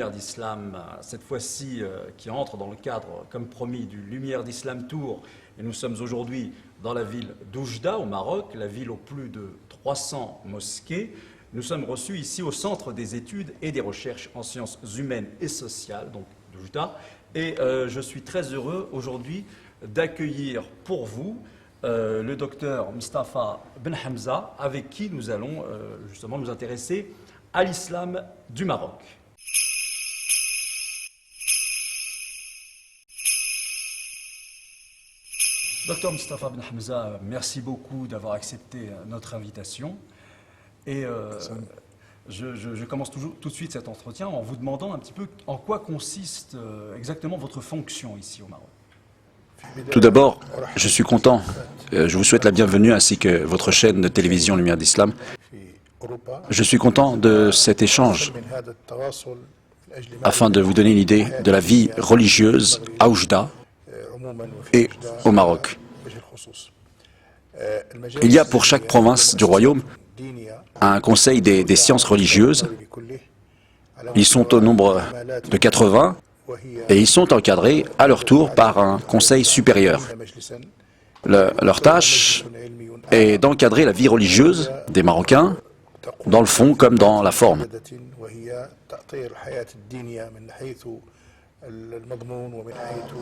Lumière d'Islam, cette fois-ci qui entre dans le cadre, comme promis, du Lumière d'Islam Tour. Et nous sommes aujourd'hui dans la ville d'Oujda, au Maroc, la ville aux plus de 300 mosquées. Nous sommes reçus ici au Centre des études et des recherches en sciences humaines et sociales, donc d'Oujda. Et je suis très heureux aujourd'hui d'accueillir pour vous le docteur Mustapha Ben Hamza, avec qui nous allons justement nous intéresser à l'islam du Maroc. Docteur Mustapha Ben Hamza, merci beaucoup d'avoir accepté notre invitation. Et je commence tout de suite cet entretien en vous demandant un petit peu en quoi consiste exactement votre fonction ici au Maroc. Tout d'abord, je suis content. Je vous souhaite la bienvenue ainsi que votre chaîne de télévision Lumière d'Islam. Je suis content de cet échange afin de vous donner une idée de la vie religieuse à Oujda et au Maroc. Il y a pour chaque province du royaume un conseil des sciences religieuses. Ils sont au nombre de 80 et ils sont encadrés à leur tour par un conseil supérieur. Leur tâche est d'encadrer la vie religieuse des Marocains, dans le fond comme dans la forme.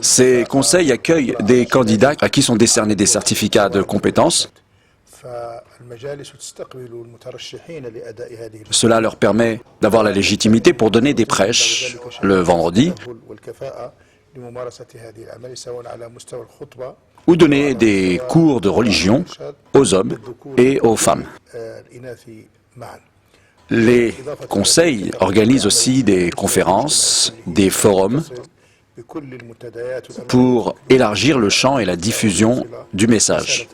Ces conseils accueillent des candidats à qui sont décernés des certificats de compétences. Cela leur permet d'avoir la légitimité pour donner des prêches le vendredi ou donner des cours de religion aux hommes et aux femmes. Les conseils organisent aussi des conférences, des forums pour élargir le champ et la diffusion du message.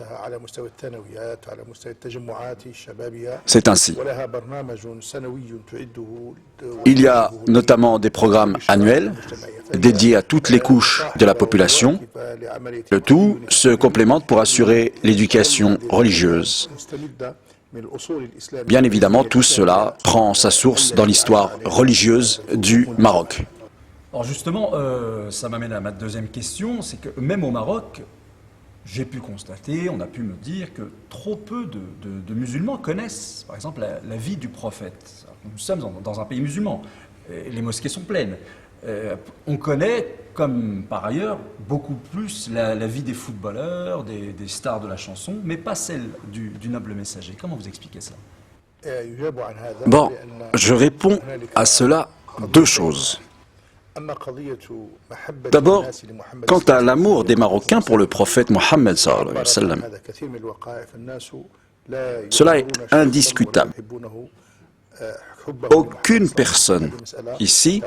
C'est ainsi. Il y a notamment des programmes annuels dédiés à toutes les couches de la population. Le tout se complémente pour assurer l'éducation religieuse. Bien évidemment, tout cela prend sa source dans l'histoire religieuse du Maroc. Alors justement, ça m'amène à ma deuxième question, c'est que même au Maroc, j'ai pu constater, on a pu me dire que trop peu de musulmans connaissent, par exemple, la vie du prophète. Nous sommes dans un pays musulman, et les mosquées sont pleines. On connaît, comme par ailleurs, beaucoup plus la vie des footballeurs, des stars de la chanson, mais pas celle du noble messager. Comment vous expliquez ça? Bon, je réponds à cela deux choses. D'abord, quant à l'amour des Marocains pour le prophète Mohammed, cela est indiscutable. Aucune personne ici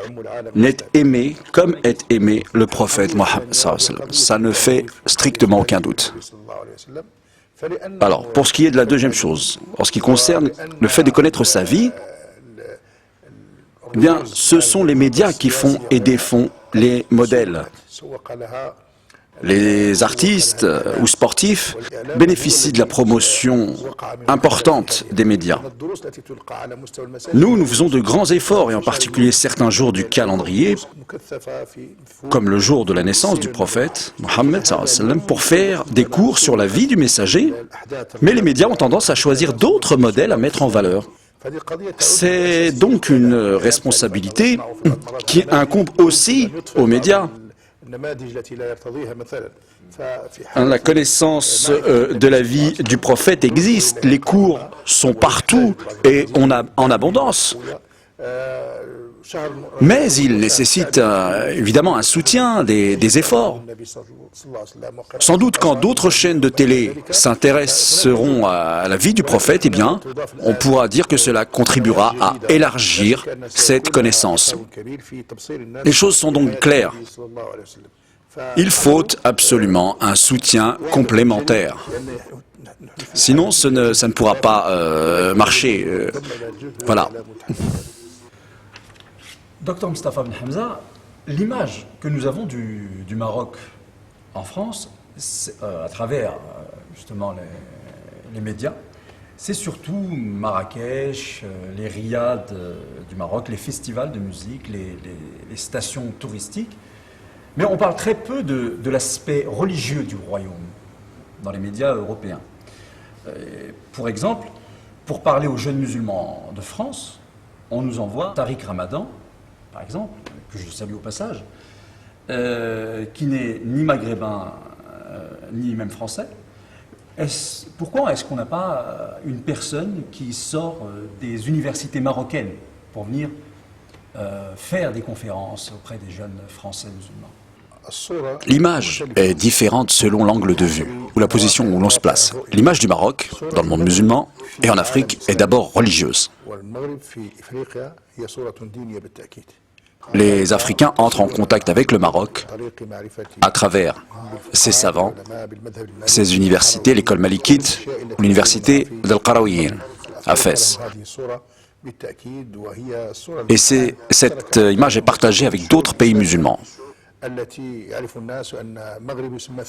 n'est aimée comme est aimé le prophète Mohammed. Ça ne fait strictement aucun doute. Alors, pour ce qui est de la deuxième chose, en ce qui concerne le fait de connaître sa vie, eh bien, ce sont les médias qui font et défont les modèles. Les artistes ou sportifs bénéficient de la promotion importante des médias. Nous faisons de grands efforts, et en particulier certains jours du calendrier, comme le jour de la naissance du prophète Mohammed, pour faire des cours sur la vie du messager, mais les médias ont tendance à choisir d'autres modèles à mettre en valeur. C'est donc une responsabilité qui incombe aussi aux médias. La connaissance de la vie du prophète existe, les cours sont partout et en abondance. Mais il nécessite évidemment un soutien, des efforts. Sans doute quand d'autres chaînes de télé s'intéresseront à la vie du prophète, eh bien, on pourra dire que cela contribuera à élargir cette connaissance. Les choses sont donc claires. Il faut absolument un soutien complémentaire. Sinon, ça ne pourra pas marcher. Voilà. Docteur Mustapha Ben Hamza, l'image que nous avons du Maroc en France, à travers justement les médias, c'est surtout Marrakech, les riads du Maroc, les festivals de musique, les stations touristiques. Mais on parle très peu de l'aspect religieux du royaume dans les médias européens. Pour exemple, pour parler aux jeunes musulmans de France, on nous envoie Tariq Ramadan, par exemple, que je salue au passage, qui n'est ni maghrébin ni même français. Pourquoi est-ce qu'on n'a pas une personne qui sort des universités marocaines pour venir faire des conférences auprès des jeunes français musulmans? L'image est différente selon l'angle de vue ou la position où l'on se place. L'image du Maroc, dans le monde musulman et en Afrique, est d'abord religieuse. Les Africains entrent en contact avec le Maroc à travers ses savants, ses universités, l'école malikite, l'université d'Al-Qarawiyyin à Fès. Et cette image est partagée avec d'autres pays musulmans.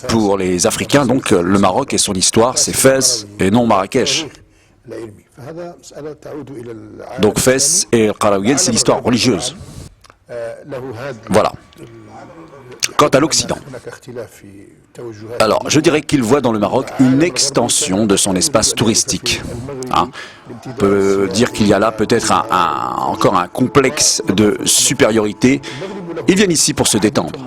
Pour les Africains, donc, le Maroc et son histoire, c'est Fès et non Marrakech. Donc Fès et Al-Qarawiyyin, c'est l'histoire religieuse. Voilà. Quant à l'Occident, alors je dirais qu'il voit dans le Maroc une extension de son espace touristique. On peut dire qu'il y a là peut-être encore un complexe de supériorité. Ils viennent ici pour se détendre.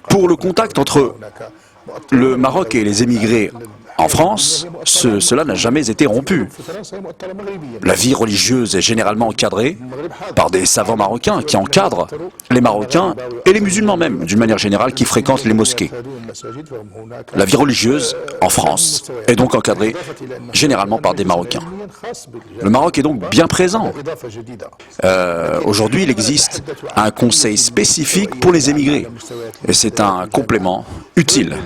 Pour le contact entre le Maroc et les émigrés en France, cela n'a jamais été rompu. La vie religieuse est généralement encadrée par des savants marocains qui encadrent les Marocains et les musulmans même, d'une manière générale, qui fréquentent les mosquées. La vie religieuse en France est donc encadrée généralement par des Marocains. Le Maroc est donc bien présent. Aujourd'hui, il existe un conseil spécifique pour les émigrés et c'est un complément utile.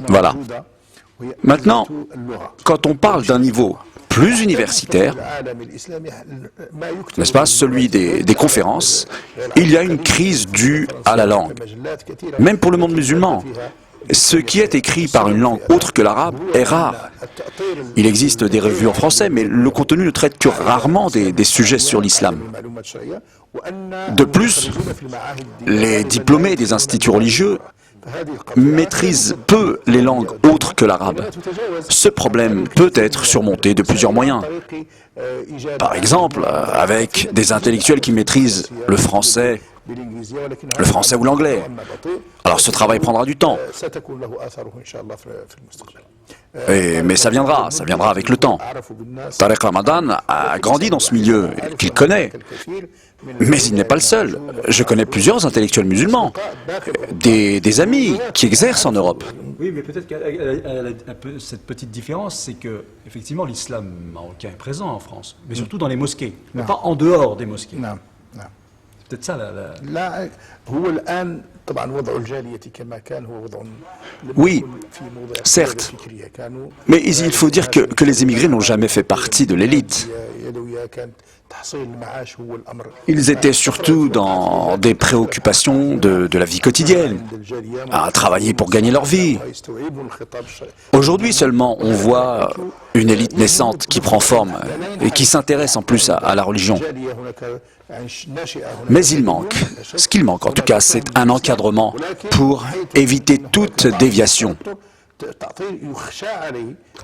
Voilà. Maintenant, quand on parle d'un niveau plus universitaire, n'est-ce pas, celui des conférences, il y a une crise due à la langue. Même pour le monde musulman, ce qui est écrit par une langue autre que l'arabe est rare. Il existe des revues en français, mais le contenu ne traite que rarement des sujets sur l'islam. De plus, les diplômés des instituts religieux maîtrisent peu les langues autres que l'arabe. Ce problème peut être surmonté de plusieurs moyens. Par exemple, avec des intellectuels qui maîtrisent le français ou l'anglais. Alors ce travail prendra du temps. Mais ça viendra avec le temps. Tariq Ramadan a grandi dans ce milieu qu'il connaît. Mais il n'est pas le seul. Je connais plusieurs intellectuels musulmans, des amis qui exercent en Europe. Oui, mais peut-être que cette petite différence, c'est que effectivement l'islam marocain est présent en France, mais surtout dans les mosquées, mais pas en dehors des mosquées. C'est peut-être ça Oui, certes. Mais il faut dire que les émigrés n'ont jamais fait partie de l'élite. Ils étaient surtout dans des préoccupations de la vie quotidienne, à travailler pour gagner leur vie. Aujourd'hui seulement, on voit une élite naissante qui prend forme et qui s'intéresse en plus à la religion. Mais ce qu'il manque en tout cas, c'est un encadrement pour éviter toute déviation.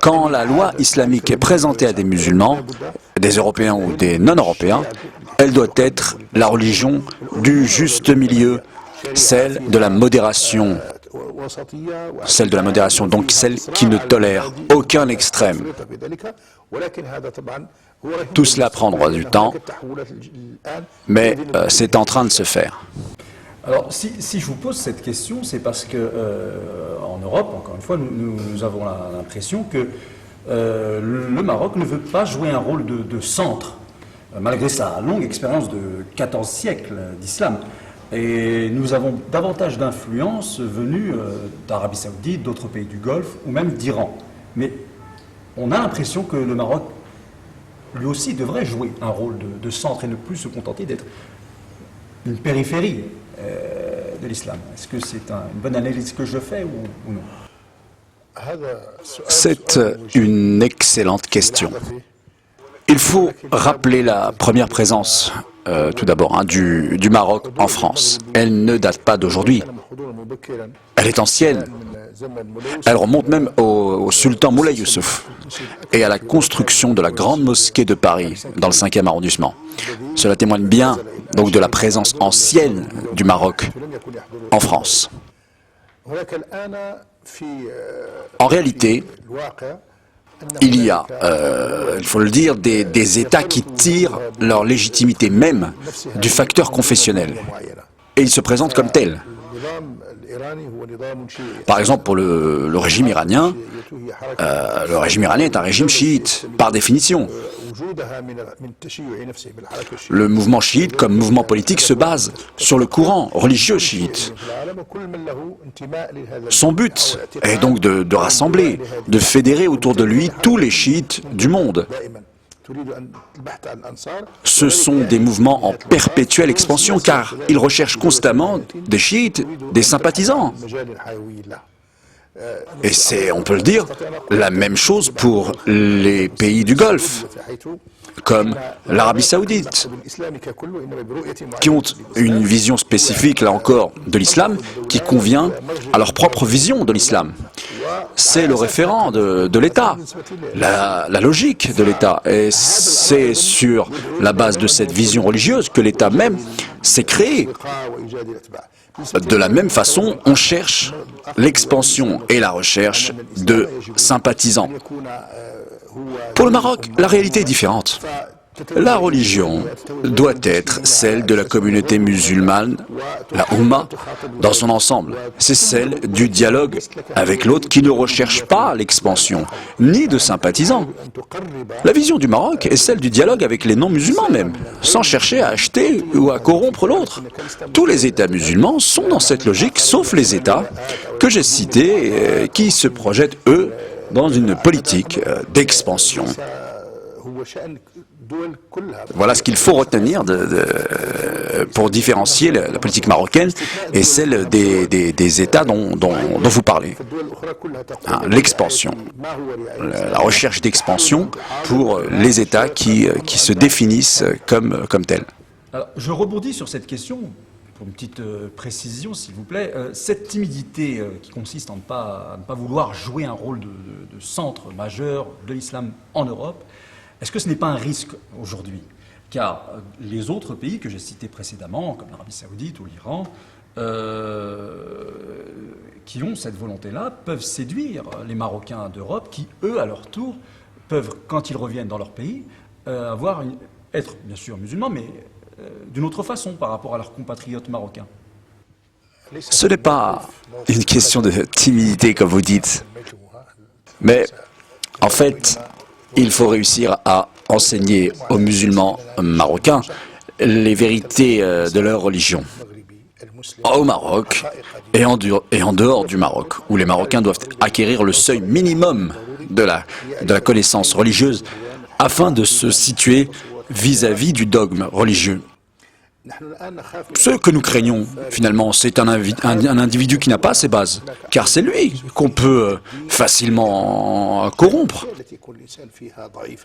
Quand la loi islamique est présentée à des musulmans, des Européens ou des non-Européens, elle doit être la religion du juste milieu, celle de la modération. Donc celle qui ne tolère aucun extrême. Tout cela prendra du temps, mais c'est en train de se faire. Alors, si je vous pose cette question, c'est parce que en Europe, encore une fois, nous avons l'impression que le Maroc ne veut pas jouer un rôle de centre, malgré sa longue expérience de 14 siècles d'islam. Et nous avons davantage d'influence venue d'Arabie Saoudite, d'autres pays du Golfe, ou même d'Iran. Mais on a l'impression que le Maroc, lui aussi, devrait jouer un rôle de centre et ne plus se contenter d'être une périphérie. de l'islam. Est-ce que c'est une bonne analyse que je fais ou non? C'est une excellente question. Il faut rappeler la première présence, tout d'abord, du Maroc en France. Elle ne date pas d'aujourd'hui. Elle est ancienne. Elle remonte même au sultan Moulay Youssouf et à la construction de la grande mosquée de Paris, dans le 5e arrondissement. Cela témoigne bien donc de la présence ancienne du Maroc en France. En réalité, il y a, il faut le dire, des États qui tirent leur légitimité même du facteur confessionnel. Et ils se présentent comme tels. Par exemple, pour le régime iranien est un régime chiite, par définition. Le mouvement chiite, comme mouvement politique, se base sur le courant religieux chiite. Son but est donc de rassembler, de fédérer autour de lui tous les chiites du monde. Ce sont des mouvements en perpétuelle expansion car ils recherchent constamment des chiites, des sympathisants. Et c'est, on peut le dire, la même chose pour les pays du Golfe, comme l'Arabie Saoudite, qui ont une vision spécifique, là encore, de l'islam, qui convient à leur propre vision de l'islam. C'est le référent de l'État, la logique de l'État. Et c'est sur la base de cette vision religieuse que l'État même s'est créé. De la même façon, on cherche l'expansion et la recherche de sympathisants. Pour le Maroc, la réalité est différente. La religion doit être celle de la communauté musulmane, la Oumma, dans son ensemble. C'est celle du dialogue avec l'autre qui ne recherche pas l'expansion, ni de sympathisants. La vision du Maroc est celle du dialogue avec les non-musulmans même, sans chercher à acheter ou à corrompre l'autre. Tous les États musulmans sont dans cette logique, sauf les États que j'ai cités, qui se projettent, eux, dans une politique d'expansion. Voilà ce qu'il faut retenir pour différencier la politique marocaine et celle des États dont vous parlez. L'expansion, la recherche d'expansion pour les États qui se définissent comme tels. Alors, je rebondis sur cette question, pour une petite précision s'il vous plaît. Cette timidité qui consiste à ne pas vouloir jouer un rôle de centre majeur de l'islam en Europe, est-ce que ce n'est pas un risque aujourd'hui? Car les autres pays que j'ai cités précédemment, comme l'Arabie Saoudite ou l'Iran, qui ont cette volonté-là, peuvent séduire les Marocains d'Europe qui, eux, à leur tour, peuvent, quand ils reviennent dans leur pays, être bien sûr musulmans, mais d'une autre façon par rapport à leurs compatriotes marocains. Ce n'est pas une question de timidité, comme vous dites, mais en fait, il faut réussir à enseigner aux musulmans marocains les vérités de leur religion. Au Maroc et en dehors du Maroc, où les Marocains doivent acquérir le seuil minimum de la connaissance religieuse afin de se situer vis-à-vis du dogme religieux. Ce que nous craignons, finalement, c'est un individu qui n'a pas ses bases, car c'est lui qu'on peut facilement corrompre.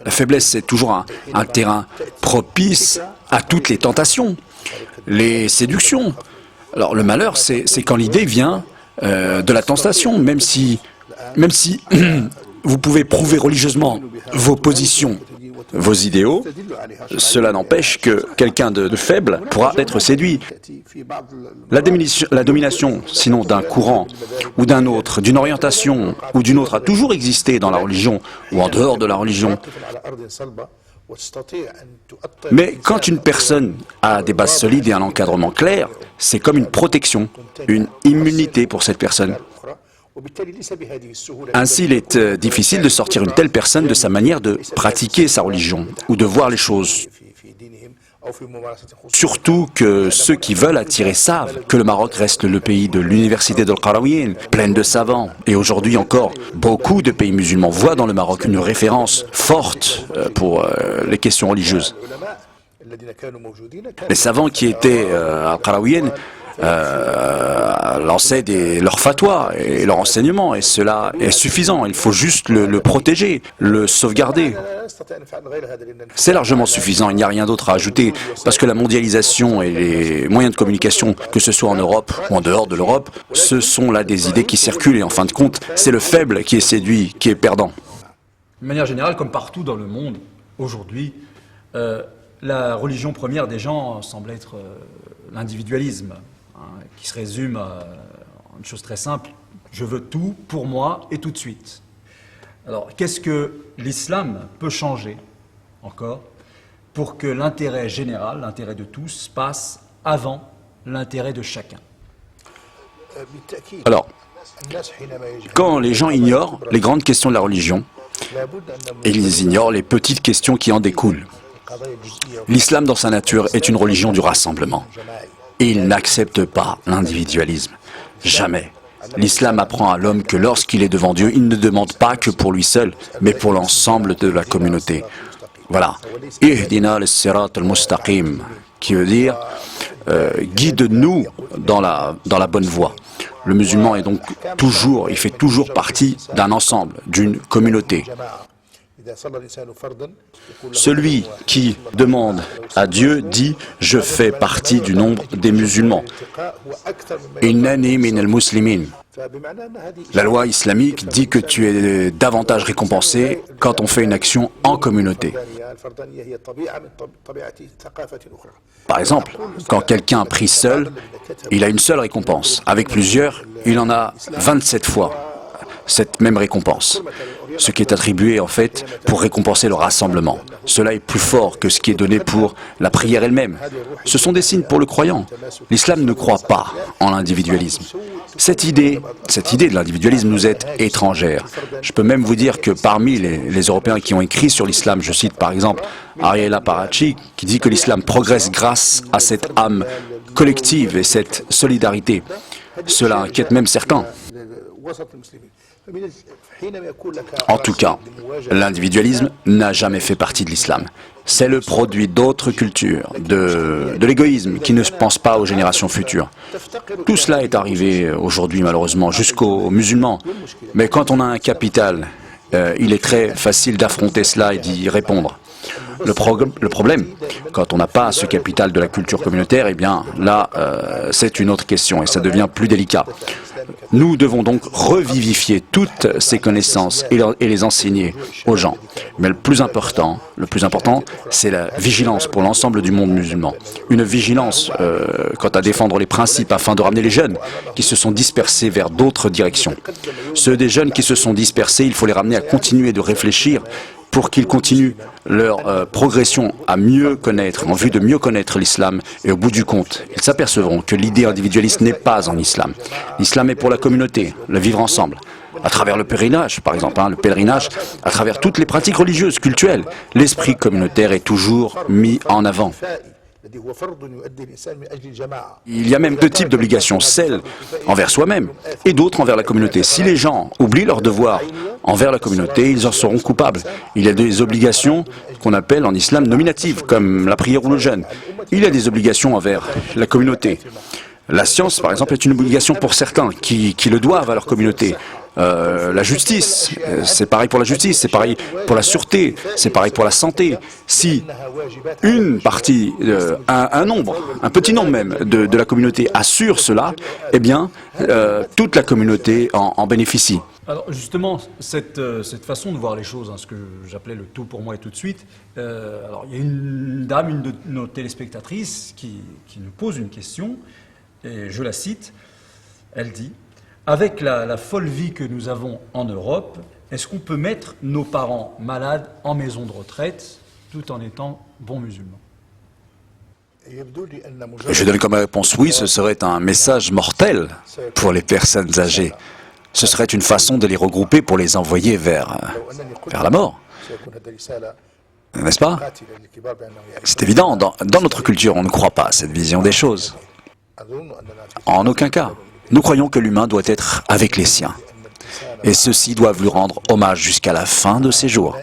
La faiblesse, c'est toujours un terrain propice à toutes les tentations, les séductions. Alors le malheur, c'est quand l'idée vient de la tentation, même si vous pouvez prouver religieusement vos positions, vos idéaux, cela n'empêche que quelqu'un de faible pourra être séduit. La domination, sinon d'un courant ou d'un autre, d'une orientation ou d'une autre, a toujours existé dans la religion ou en dehors de la religion. Mais quand une personne a des bases solides et un encadrement clair, c'est comme une protection, une immunité pour cette personne. Ainsi, il est difficile de sortir une telle personne de sa manière de pratiquer sa religion ou de voir les choses. Surtout que ceux qui veulent attirer savent que le Maroc reste le pays de l'université d'Al-Qarawiyyin, pleine de savants. Et aujourd'hui encore, beaucoup de pays musulmans voient dans le Maroc une référence forte pour les questions religieuses. Les savants qui étaient à Al-Qarawiyyin lançaient leurs fatwas et leurs enseignements, et cela est suffisant. Il faut juste le protéger, le sauvegarder. C'est largement suffisant, il n'y a rien d'autre à ajouter, parce que la mondialisation et les moyens de communication, que ce soit en Europe ou en dehors de l'Europe, ce sont là des idées qui circulent, et en fin de compte, c'est le faible qui est séduit, qui est perdant. De manière générale, comme partout dans le monde, aujourd'hui, la religion première des gens semble être l'individualisme, hein, qui se résume à une chose très simple: je veux tout pour moi et tout de suite. Alors, qu'est-ce que l'islam peut changer encore pour que l'intérêt général, l'intérêt de tous, passe avant l'intérêt de chacun? Alors, quand les gens ignorent les grandes questions de la religion, ils ignorent les petites questions qui en découlent. L'islam, dans sa nature, est une religion du rassemblement. Et il n'accepte pas l'individualisme. Jamais. L'islam apprend à l'homme que lorsqu'il est devant Dieu, il ne demande pas que pour lui seul, mais pour l'ensemble de la communauté. Voilà. Ihdina al-sirat al-mustaqim, qui veut dire guide-nous dans la bonne voie. Le musulman est donc toujours, il fait toujours partie d'un ensemble, d'une communauté. Celui qui demande à Dieu dit « Je fais partie du nombre des musulmans ». Innani min al-muslimin. La loi islamique dit que tu es davantage récompensé quand on fait une action en communauté. Par exemple, quand quelqu'un prie seul, il a une seule récompense. Avec plusieurs, il en a 27 fois cette même récompense. Ce qui est attribué en fait pour récompenser le rassemblement. Cela est plus fort que ce qui est donné pour la prière elle-même. Ce sont des signes pour le croyant. L'islam ne croit pas en l'individualisme. Cette idée de l'individualisme nous est étrangère. Je peux même vous dire que parmi les Européens qui ont écrit sur l'islam, je cite par exemple Ariela Parachi, qui dit que l'islam progresse grâce à cette âme collective et cette solidarité. Cela inquiète même certains. En tout cas, l'individualisme n'a jamais fait partie de l'islam. C'est le produit d'autres cultures, de l'égoïsme qui ne pense pas aux générations futures. Tout cela est arrivé aujourd'hui malheureusement jusqu'aux musulmans. Mais quand on a un capital, il est très facile d'affronter cela et d'y répondre. Le problème, quand on n'a pas ce capital de la culture communautaire, eh bien là, c'est une autre question et ça devient plus délicat. Nous devons donc revivifier toutes ces connaissances et les enseigner aux gens. Mais le plus important, c'est la vigilance pour l'ensemble du monde musulman. Une vigilance quant à défendre les principes afin de ramener les jeunes qui se sont dispersés vers d'autres directions. Ceux des jeunes qui se sont dispersés, il faut les ramener à continuer de réfléchir pour qu'ils continuent leur progression à mieux connaître, en vue de mieux connaître l'islam. Et au bout du compte, ils s'apercevront que l'idée individualiste n'est pas en islam. L'islam est pour la communauté, le vivre ensemble. À travers le pèlerinage, par exemple, le pèlerinage, à travers toutes les pratiques religieuses, cultuelles, l'esprit communautaire est toujours mis en avant. Il y a même deux types d'obligations, celles envers soi-même et d'autres envers la communauté. Si les gens oublient leurs devoirs envers la communauté, ils en seront coupables. Il y a des obligations qu'on appelle en islam nominatives, comme la prière ou le jeûne. Il y a des obligations envers la communauté. La science, par exemple, est une obligation pour certains qui le doivent à leur communauté. La justice, c'est pareil pour la justice, c'est pareil pour la sûreté, c'est pareil pour la santé. Si une partie, un petit nombre même de la communauté assure cela, eh bien, toute la communauté en bénéficie. Alors justement, cette façon de voir les choses, ce que j'appelais le tout pour moi et tout de suite, alors il y a une dame, une de nos téléspectatrices, qui nous pose une question, et je la cite, elle dit: avec la folle vie que nous avons en Europe, est-ce qu'on peut mettre nos parents malades en maison de retraite tout en étant bons musulmans? Je donne comme réponse oui, ce serait un message mortel pour les personnes âgées. Ce serait une façon de les regrouper pour les envoyer vers la mort. N'est-ce pas? C'est évident, dans notre culture, on ne croit pas à cette vision des choses. En aucun cas. Nous croyons que l'humain doit être avec les siens. Et ceux-ci doivent lui rendre hommage jusqu'à la fin de ses jours.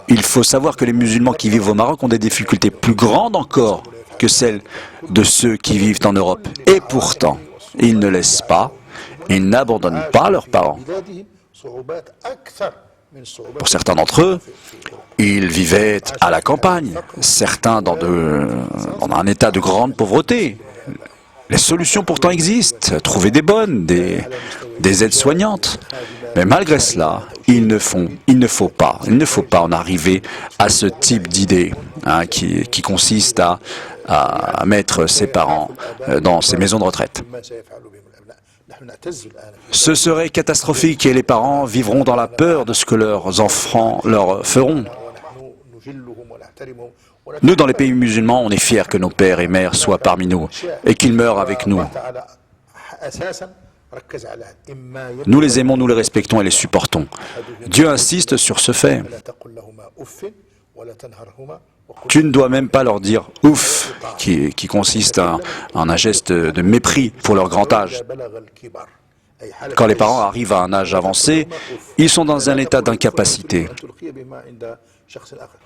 Il faut savoir que les musulmans qui vivent au Maroc ont des difficultés plus grandes encore que celle de ceux qui vivent en Europe. Et pourtant, ils ne laissent pas, ils n'abandonnent pas leurs parents. Pour certains d'entre eux, ils vivaient à la campagne, certains dans un état de grande pauvreté. Les solutions pourtant existent, trouver des bonnes, des aides soignantes. Mais malgré cela, il ne faut pas en arriver à ce type d'idée qui consiste à mettre ses parents dans ces maisons de retraite. Ce serait catastrophique et les parents vivront dans la peur de ce que leurs enfants leur feront. Nous, dans les pays musulmans, on est fiers que nos pères et mères soient parmi nous et qu'ils meurent avec nous. Nous les aimons, nous les respectons et les supportons. Dieu insiste sur ce fait. Tu ne dois même pas leur dire « ouf », qui consiste en un geste de mépris pour leur grand âge. Quand les parents arrivent à un âge avancé, ils sont dans un état d'incapacité.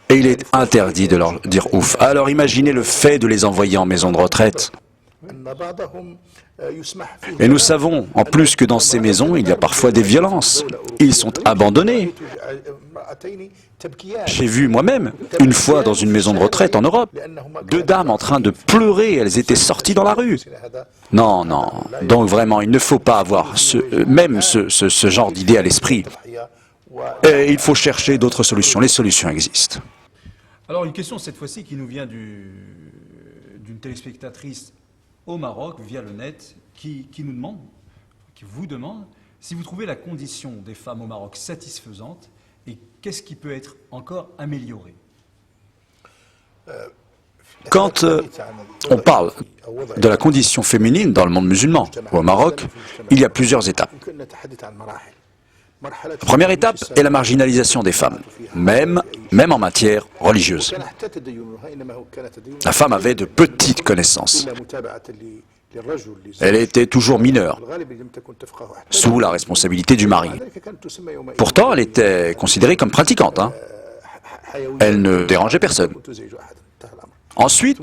Et il est interdit de leur dire « ouf ». Alors imaginez le fait de les envoyer en maison de retraite. Et nous savons, en plus que dans ces maisons, il y a parfois des violences. Ils sont abandonnés. J'ai vu moi-même, une fois dans une maison de retraite en Europe, 2 dames en train de pleurer, elles étaient sorties dans la rue. Non, non, donc vraiment, il ne faut pas avoir ce genre d'idée à l'esprit. Et il faut chercher d'autres solutions, les solutions existent. Alors une question cette fois-ci qui nous vient d'une téléspectatrice au Maroc via le net qui vous demande si vous trouvez la condition des femmes au Maroc satisfaisante et qu'est-ce qui peut être encore amélioré. Quand on parle de la condition féminine dans le monde musulman ou au Maroc, il y a plusieurs étapes. La première étape est la marginalisation des femmes, même en matière religieuse. La femme avait de petites connaissances. Elle était toujours mineure, sous la responsabilité du mari. Pourtant, elle était considérée comme pratiquante. Elle ne dérangeait personne. Ensuite,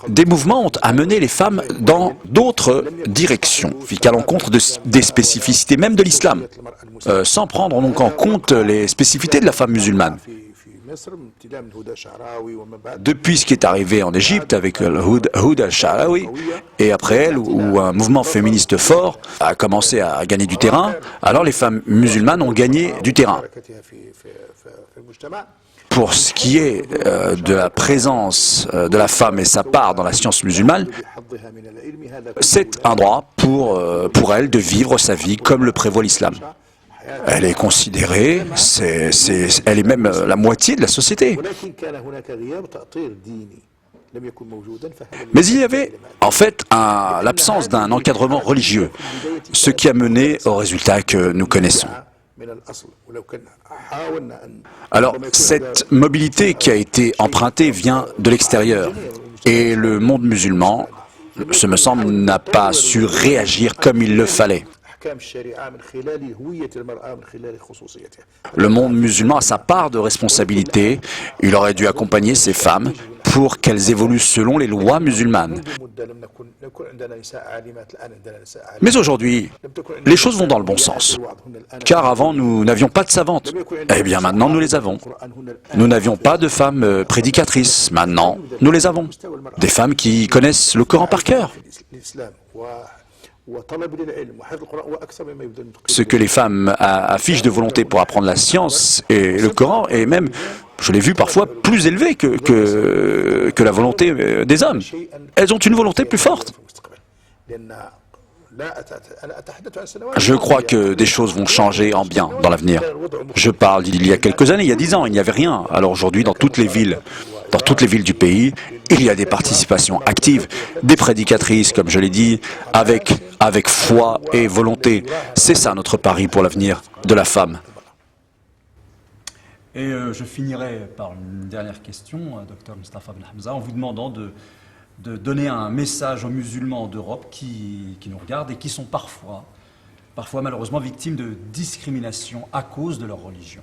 des mouvements ont amené les femmes dans d'autres directions, à l'encontre des spécificités même de l'islam, sans prendre donc en compte les spécificités de la femme musulmane. Depuis ce qui est arrivé en Égypte avec le Houd al-Sha'rawi, et après elle, où un mouvement féministe fort a commencé à gagner du terrain, alors les femmes musulmanes ont gagné du terrain. Pour ce qui est de la présence de la femme et sa part dans la science musulmane, c'est un droit pour elle de vivre sa vie comme le prévoit l'islam. Elle est considérée, elle est même la moitié de la société. Mais il y avait en fait l'absence d'un encadrement religieux, ce qui a mené au résultat que nous connaissons. Alors, cette mobilité qui a été empruntée vient de l'extérieur. Et le monde musulman, ce me semble, n'a pas su réagir comme il le fallait. Le monde musulman a sa part de responsabilité. Il aurait dû accompagner ces femmes pour qu'elles évoluent selon les lois musulmanes. Mais aujourd'hui, les choses vont dans le bon sens. Car avant, nous n'avions pas de savantes. Eh bien, maintenant, nous les avons. Nous n'avions pas de femmes prédicatrices. Maintenant, nous les avons. Des femmes qui connaissent le Coran par cœur. Ce que les femmes affichent de volonté pour apprendre la science et le Coran est même, je l'ai vu parfois, plus élevé que la volonté des hommes. Elles ont une volonté plus forte. Je crois que des choses vont changer en bien dans l'avenir. Je parle d'il y a quelques années, il y a 10 ans, il n'y avait rien. Alors aujourd'hui, dans toutes les villes du pays, il y a des participations actives, des prédicatrices, comme je l'ai dit, avec foi et volonté. C'est ça notre pari pour l'avenir de la femme. Et je finirai par une dernière question, Dr Mustafa Ben Hamza, en vous demandant de donner un message aux musulmans d'Europe qui nous regardent et qui sont parfois malheureusement victimes de discrimination à cause de leur religion.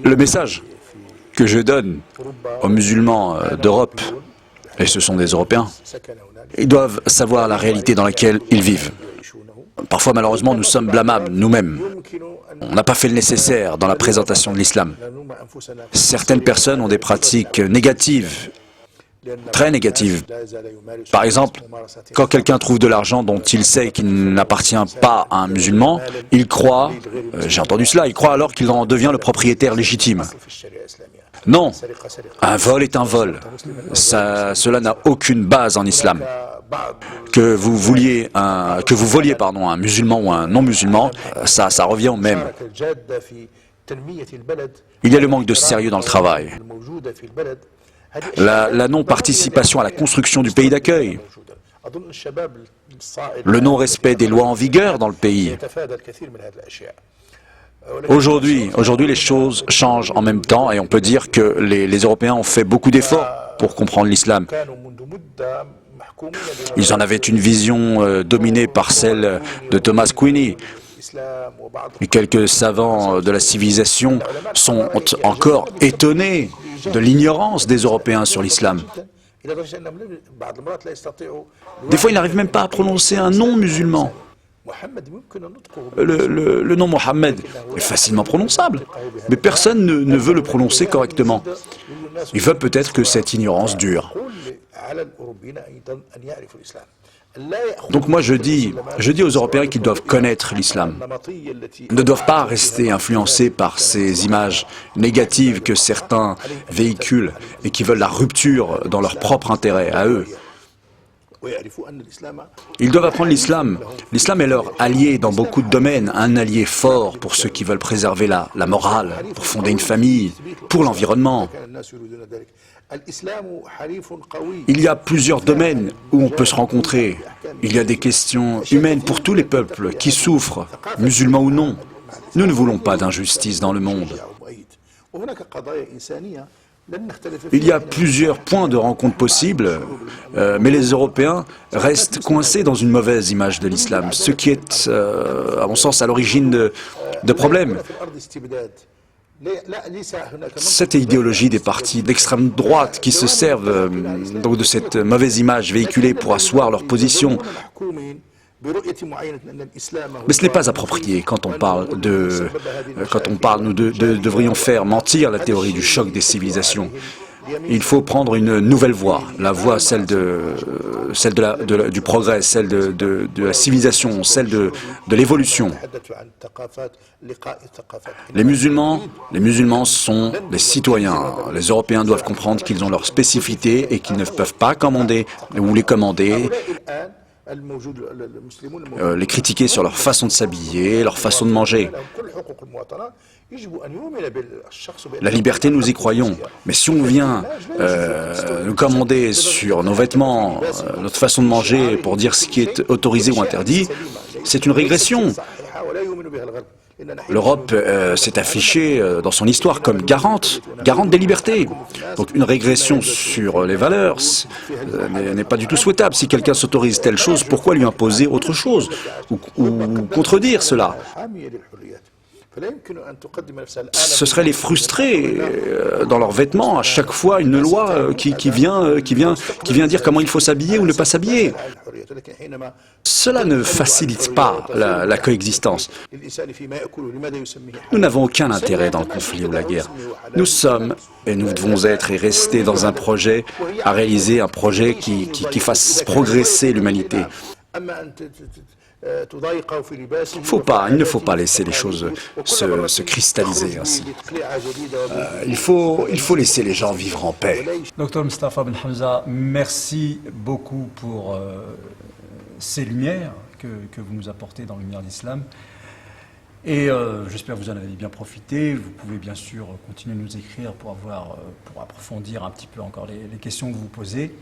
Le message que je donne aux musulmans d'Europe, et ce sont des Européens, ils doivent savoir la réalité dans laquelle ils vivent. Parfois, malheureusement, nous sommes blâmables nous-mêmes. On n'a pas fait le nécessaire dans la présentation de l'islam. Certaines personnes ont des pratiques négatives, très négatives. Par exemple, quand quelqu'un trouve de l'argent dont il sait qu'il n'appartient pas à un musulman, il croit, j'ai entendu cela, il croit alors qu'il en devient le propriétaire légitime. Non, un vol est un vol. Cela n'a aucune base en islam. Que vous voliez un musulman ou un non-musulman, ça revient au même. Il y a le manque de sérieux dans le travail. La non-participation à la construction du pays d'accueil. Le non-respect des lois en vigueur dans le pays. Aujourd'hui, les choses changent en même temps et on peut dire que les Européens ont fait beaucoup d'efforts pour comprendre l'islam. Ils en avaient une vision dominée par celle de Thomas Queenie. Et quelques savants de la civilisation sont encore étonnés de l'ignorance des Européens sur l'islam. Des fois, ils n'arrivent même pas à prononcer un nom musulman. Le nom Mohammed est facilement prononçable, mais personne ne veut le prononcer correctement. Ils veulent peut-être que cette ignorance dure. Donc moi je dis aux Européens qu'ils doivent connaître l'islam, ne doivent pas rester influencés par ces images négatives que certains véhiculent et qui veulent la rupture dans leur propre intérêt à eux. Ils doivent apprendre l'islam. L'islam est leur allié dans beaucoup de domaines, un allié fort pour ceux qui veulent préserver la morale, pour fonder une famille, pour l'environnement. Il y a plusieurs domaines où on peut se rencontrer. Il y a des questions humaines pour tous les peuples qui souffrent, musulmans ou non. Nous ne voulons pas d'injustice dans le monde. Il y a plusieurs points de rencontre possibles, mais les Européens restent coincés dans une mauvaise image de l'islam, ce qui est, à mon sens, à l'origine de problèmes. Cette idéologie des partis d'extrême droite qui se servent donc de cette mauvaise image véhiculée pour asseoir leur position. Mais ce n'est pas approprié quand on parle nous devrions faire mentir la théorie du choc des civilisations. Il faut prendre une nouvelle voie, la voie celle du progrès, celle de la civilisation, celle de l'évolution. Les musulmans sont des citoyens. Les Européens doivent comprendre qu'ils ont leurs spécificités et qu'ils ne peuvent pas commander ou les commander. Les critiquer sur leur façon de s'habiller, leur façon de manger. La liberté, nous y croyons. Mais si on vient nous commander sur nos vêtements, notre façon de manger, pour dire ce qui est autorisé ou interdit, c'est une régression. L'Europe s'est affichée dans son histoire comme garante des libertés. Donc une régression sur les valeurs n'est pas du tout souhaitable. Si quelqu'un s'autorise telle chose, pourquoi lui imposer autre chose ou contredire cela? Ce serait les frustrer dans leurs vêtements, à chaque fois une loi qui vient dire comment il faut s'habiller ou ne pas s'habiller. Cela ne facilite pas la coexistence. Nous n'avons aucun intérêt dans le conflit ou la guerre. Nous sommes, et nous devons être et rester dans un projet, à réaliser un projet qui fasse progresser l'humanité. Il ne faut pas laisser les choses se cristalliser ainsi. Il faut laisser les gens vivre en paix. Docteur Mustafa Ben Hamza, merci beaucoup pour ces lumières que vous nous apportez dans la lumière d'Islam. Et j'espère que vous en avez bien profité. Vous pouvez bien sûr continuer de nous écrire pour approfondir un petit peu encore les questions que vous posez.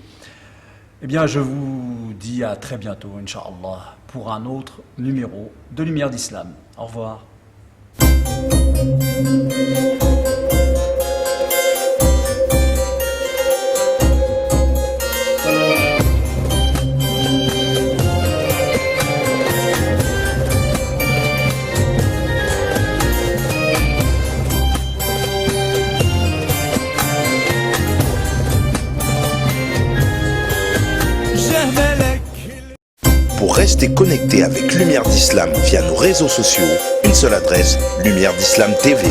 Eh bien, je vous dis à très bientôt, Inch'Allah, pour un autre numéro de Lumière d'Islam. Au revoir. Pour rester connecté avec Lumière d'Islam via nos réseaux sociaux, une seule adresse, Lumière d'Islam TV.